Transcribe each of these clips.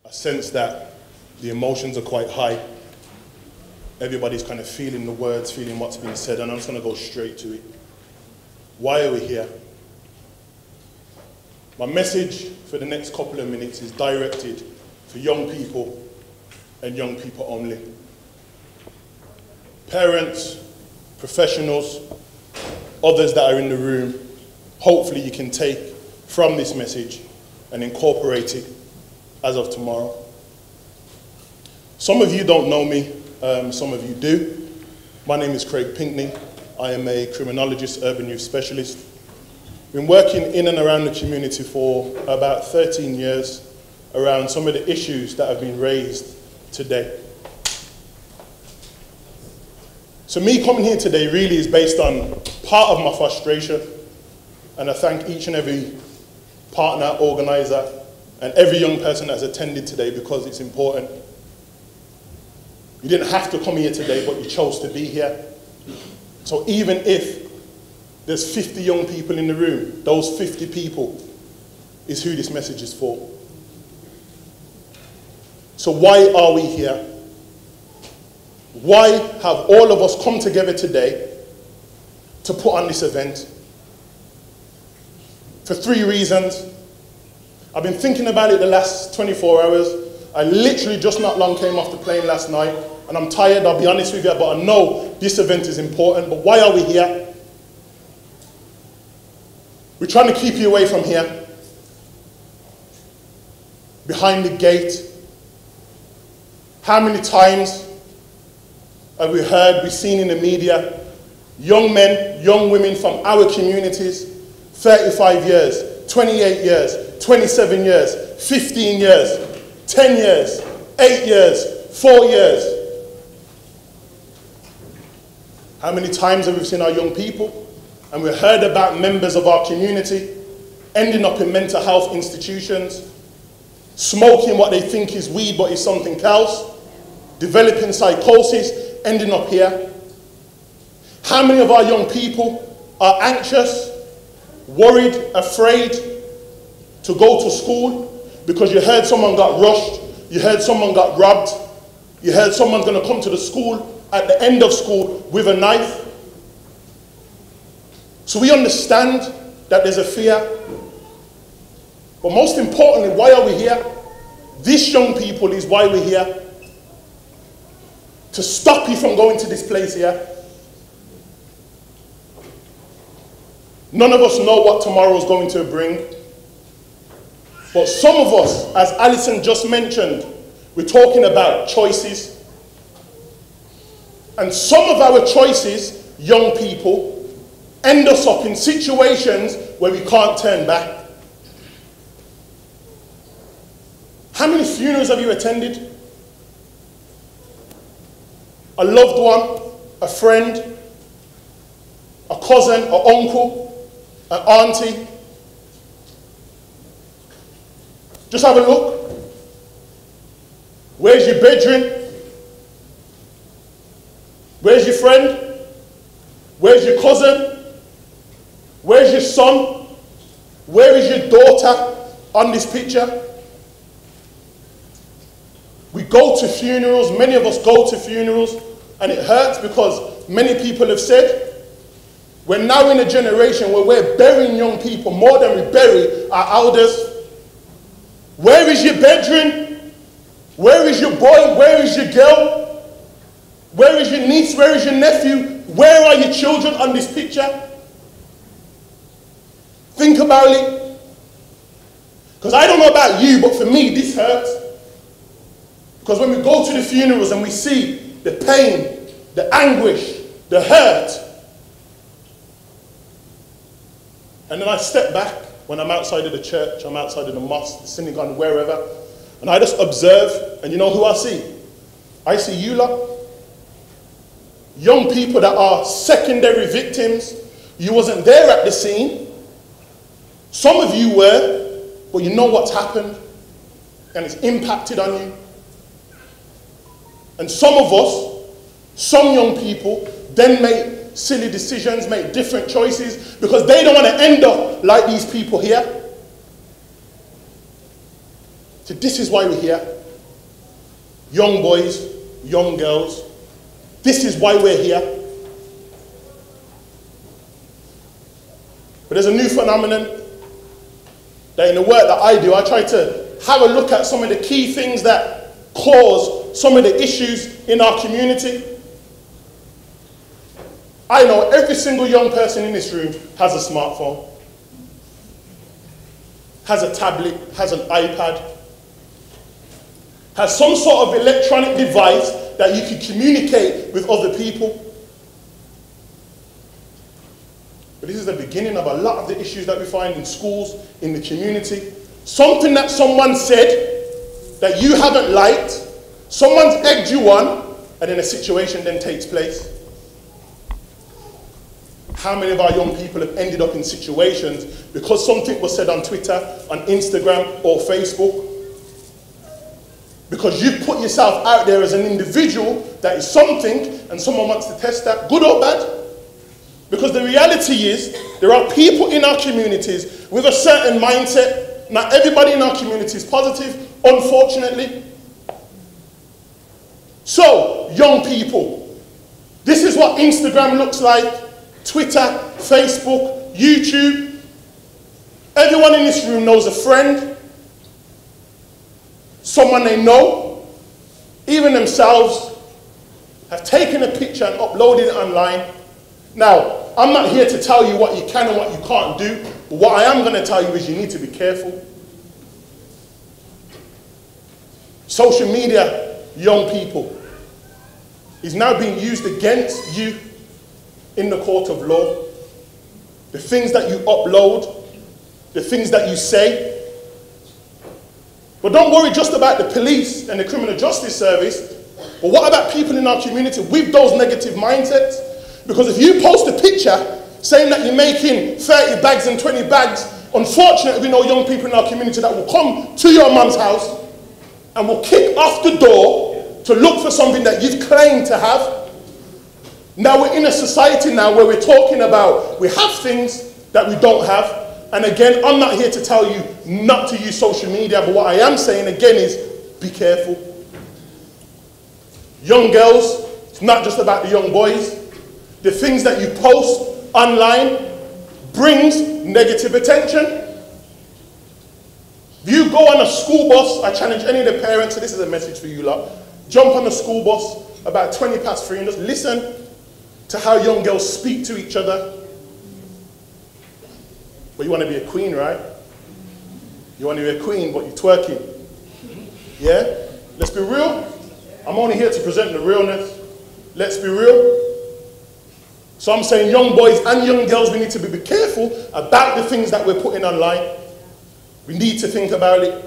I sense that the emotions are quite high. Everybody's kind of feeling the words, feeling what's being said, and I'm just going to go straight to it. Why are we here? My message for the next couple of minutes is directed for young people and young people only. Parents, professionals, others that are in the room, hopefully you can take from this message and incorporate it as of tomorrow. Some of you don't know me, some of you do. My name is Craig Pinkney. I am a criminologist, urban youth specialist. Been working in and around the community for about 13 years around some of the issues that have been raised today. So me coming here today really is based on part of my frustration, and I thank each and every partner, organizer, and every young person that's attended today because it's important. You didn't have to come here today, but you chose to be here. So even if there's 50 young people in the room, those 50 people is who this message is for. So why are we here? Why have all of us come together today to put on this event? For 3 reasons. I've been thinking about it the last 24 hours. I literally just not long came off the plane last night, and I'm tired, I'll be honest with you, but I know this event is important. But why are we here? We're trying to keep you away from here. Behind the gate. How many times have we heard, we've seen in the media, young men, young women from our communities, 35 years, 28 years, 27 years, 15 years, 10 years, 8 years, 4 years. How many times have we seen our young people and we've heard about members of our community ending up in mental health institutions, smoking what they think is weed but is something else, developing psychosis, ending up here? How many of our young people are anxious, worried, afraid to go to school because you heard someone got rushed, you heard someone got robbed, you heard someone's going to come to the school at the end of school with a knife? So we understand that there's a fear. But most importantly, why are we here? This, young people, is why we're here. To stop you from going to this place here. None of us know what tomorrow is going to bring. But some of us, as Alison just mentioned, we're talking about choices. And some of our choices, young people, end us up in situations where we can't turn back. How many funerals have you attended? A loved one, a friend, a cousin, an uncle, an auntie. Just have a look. Where's your bedroom? Where's your friend? Where's your cousin? Where's your son? Where is your daughter on this picture? We go to funerals, many of us go to funerals, and it hurts because many people have said, we're now in a generation where we're burying young people more than we bury our elders. Where is your bedroom? Where is your boy? Where is your girl? Where is your niece? Where is your nephew? Where are your children on this picture? Think about it. Because I don't know about you, but for me, this hurts. Because when we go to the funerals and we see the pain, the anguish, the hurt, and then I step back when I'm outside of the church, I'm outside of the mosque, the synagogue, wherever, and I just observe, and you know who I see? I see you lot. Young people that are secondary victims. You wasn't there at the scene. Some of you were, but you know what's happened, and it's impacted on you. And some of us, some young people, then make silly decisions, make different choices, because they don't want to end up like these people here. So this is why we're here. Young boys, young girls. This is why we're here. But there's a new phenomenon that in the work that I do, I try to have a look at some of the key things that cause some of the issues in our community. I know every single young person in this room has a smartphone, has a tablet, has an iPad, has some sort of electronic device that you can communicate with other people. But this is the beginning of a lot of the issues that we find in schools, in the community. Something that someone said that you haven't liked, someone's egged you on, and then a situation then takes place. How many of our young people have ended up in situations because something was said on Twitter, on Instagram, or Facebook? Because you put yourself out there as an individual that is something, and someone wants to test that, good or bad. Because the reality is, there are people in our communities with a certain mindset. Not everybody in our community is positive, unfortunately. So, young people, this is what Instagram looks like, Twitter, Facebook, YouTube. Everyone in this room knows a friend, someone they know, even themselves, have taken a picture and uploaded it online. Now, I'm not here to tell you what you can and what you can't do, but what I am going to tell you is you need to be careful. Social media, young people, is now being used against you in the court of law. The things that you upload, the things that you say. But don't worry just about the police and the criminal justice service, but what about people in our community with those negative mindsets? Because if you post a picture saying that you're making 30 bags and 20 bags, unfortunately we know young people in our community that will come to your mum's house and will kick off the door to look for something that you've claimed to have. Now we're in a society now where we're talking about we have things that we don't have. And again, I'm not here to tell you not to use social media, but what I am saying again is be careful. Young girls, it's not just about the young boys. The things that you post online brings negative attention. If you go on a school bus, I challenge any of the parents, so this is a message for you lot, jump on a school bus about 3:20 and just listen to how young girls speak to each other. But you want to be a queen, right? You want to be a queen, but you're twerking. Yeah? Let's be real. I'm only here to present the realness. Let's be real. So I'm saying young boys and young girls, we need to be careful about the things that we're putting online. We need to think about it.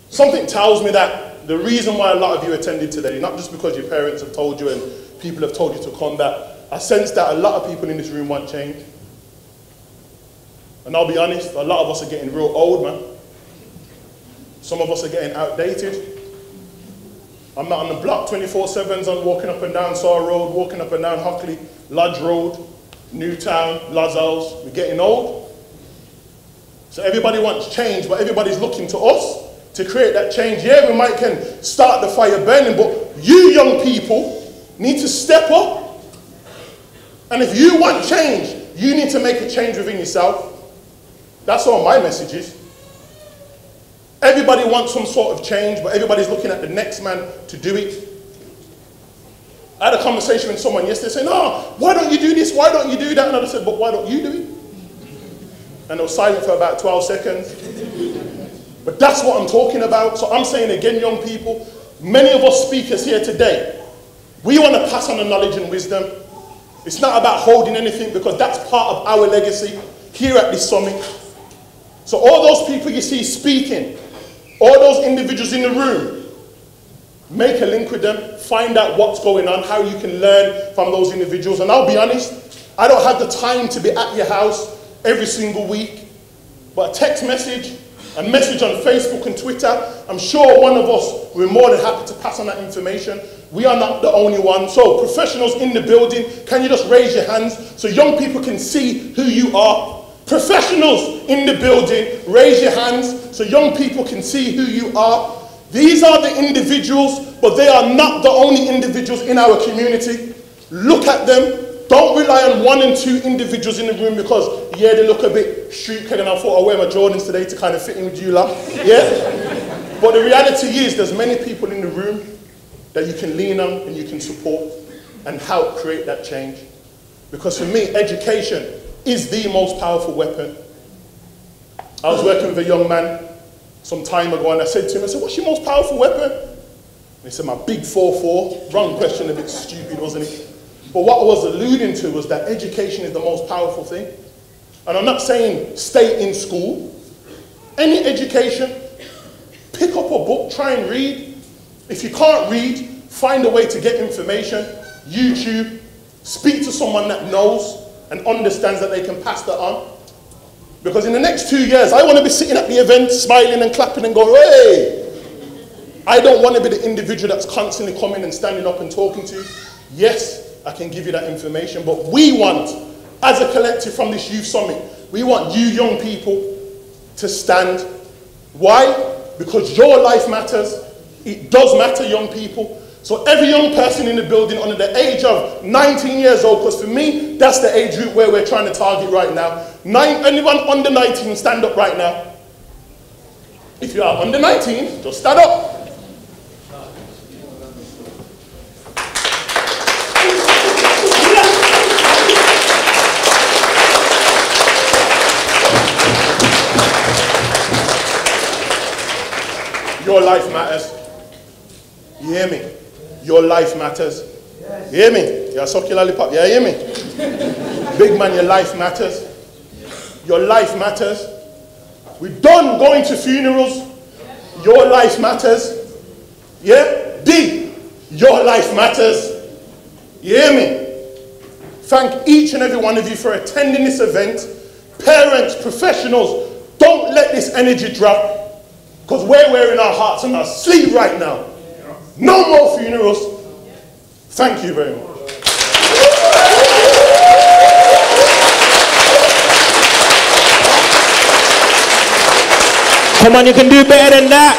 Something tells me that the reason why a lot of you attended today, not just because your parents have told you and people have told you to come back, I sense that a lot of people in this room want change. And I'll be honest, a lot of us are getting real old, man. Some of us are getting outdated. I'm not on the block 24/7s. I'm walking up and down Saw Road, walking up and down Hockley, Lodge Road, Newtown, Lazals. We're getting old. So everybody wants change, but everybody's looking to us to create that change. Yeah, we might can start the fire burning, but you young people need to step up. And if you want change, you need to make a change within yourself. That's all my message is. Everybody wants some sort of change, but everybody's looking at the next man to do it. I had a conversation with someone yesterday saying, "Oh, why don't you do this? Why don't you do that?" And I said, "But why don't you do it?" And they were silent for about 12 seconds. But that's what I'm talking about. So I'm saying again, young people, many of us speakers here today, we want to pass on the knowledge and wisdom. It's not about holding anything, because that's part of our legacy here at this summit. So all those people you see speaking, all those individuals in the room, make a link with them, find out what's going on, how you can learn from those individuals. And I'll be honest, I don't have the time to be at your house every single week, but a text message, a message on Facebook and Twitter, I'm sure one of us, we're more than happy to pass on that information. We are not the only ones. So professionals in the building, can you just raise your hands so young people can see who you are? Professionals in the building, raise your hands so young people can see who you are. These are the individuals, but they are not the only individuals in our community. Look at them. Don't rely on 1 and 2 individuals in the room because, yeah, they look a bit street cred, and I thought I'll wear my Jordans today to kind of fit in with you lot. Yeah? But the reality is there's many people in the room that you can lean on and you can support and help create that change. Because for me, education is the most powerful weapon. I was working with a young man some time ago and I said to him, I said, what's your most powerful weapon? And he said, my big 4-4. Wrong question, a bit stupid, wasn't it? But what I was alluding to was that education is the most powerful thing. And I'm not saying stay in school. Any education, pick up a book, try and read. If you can't read, find a way to get information. YouTube, speak to someone that knows and understands that they can pass that on. Because in the next 2 years, I want to be sitting at the event, smiling and clapping and going, hey! I don't want to be the individual that's constantly coming and standing up and talking to you. Yes, I can give you that information, but we want, as a collective from this youth summit, we want you young people to stand. Why? Because your life matters. It does matter, young people. So every young person in the building under the age of 19 years old, because for me, that's the age group where we're trying to target right now. Anyone under 19, stand up right now. If you are under 19, just stand up. Your life matters. You hear me? Your life matters. Yes. You hear me? You're a sucky lollipop. You hear me? Big man, your life matters. Your life matters. We're done going to funerals. Your life matters. Yeah? D, your life matters. You hear me? Thank each and every one of you for attending this event. Parents, professionals, don't let this energy drop. Because we're wearing our hearts on our sleeve right now. No more funerals. Thank you very much. Come on, you can do better than that.